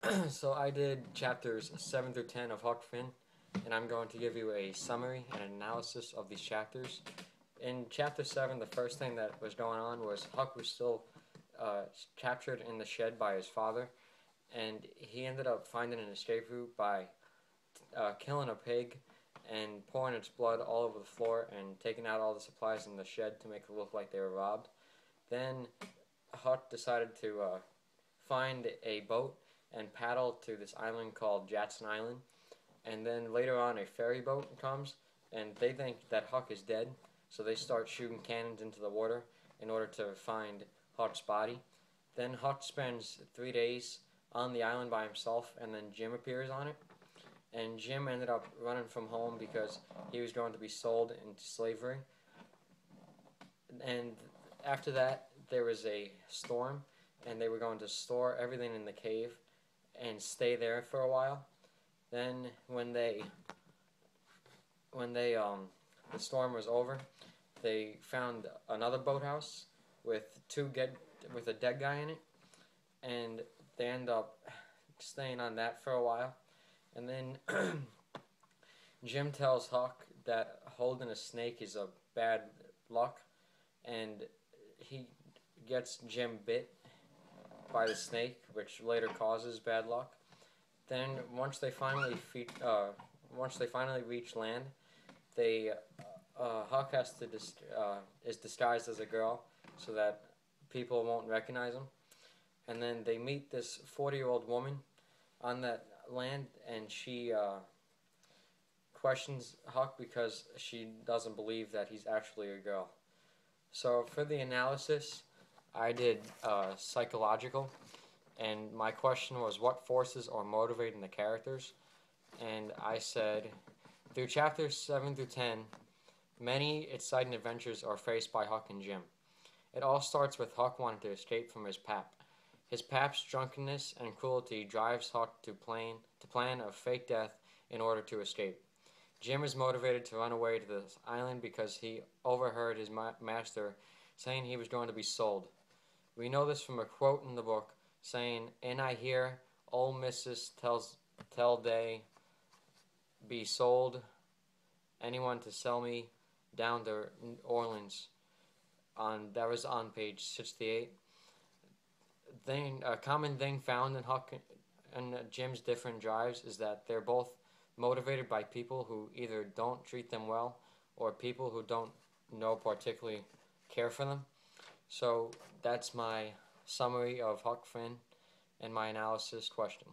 So I did chapters 7 through 10 of Huck Finn, and I'm going to give you a summary and analysis of these chapters. In chapter 7, the first thing that was going on was Huck was still captured in the shed by his father, and he ended up finding an escape route by killing a pig and pouring its blood all over the floor and taking out all the supplies in the shed to make it look like they were robbed. Then Huck decided to find a boat and paddle to this island called Jackson Island. And then later on, a ferry boat comes, and they think that Huck is dead, so they start shooting cannons into the water in order to find Huck's body. Then Huck spends 3 days on the island by himself, and then Jim appears on it. And Jim ended up running from home because he was going to be sold into slavery. And after that, there was a storm, and they were going to store everything in the cave and stay there for a while. Then when the storm was over, they found another boathouse with a dead guy in it, and they end up staying on that for a while. And then Jim tells Huck that holding a snake is a bad luck, and he gets Jim bit by the snake, which later causes bad luck. Then once they finally reach land, they Huck is disguised as a girl so that people won't recognize him. And then they meet this 40-year-old woman on that land, and she questions Huck because she doesn't believe that he's actually a girl. So for the analysis, I did psychological, and my question was what forces are motivating the characters, and I said through chapters 7 through 10, many exciting adventures are faced by Huck and Jim. It all starts with Huck wanting to escape from his pap. His pap's drunkenness and cruelty drives Huck to plan a fake death in order to escape. Jim is motivated to run away to this island because he overheard his master saying he was going to be sold. We know this from a quote in the book saying, "And I hear old missus tell they be sold anyone to sell me down to Orleans." That was on page 68. A common thing found in Huck and Jim's different drives is that they're both motivated by people who either don't treat them well or people who don't particularly care for them. So that's my summary of Huck Finn and my analysis question.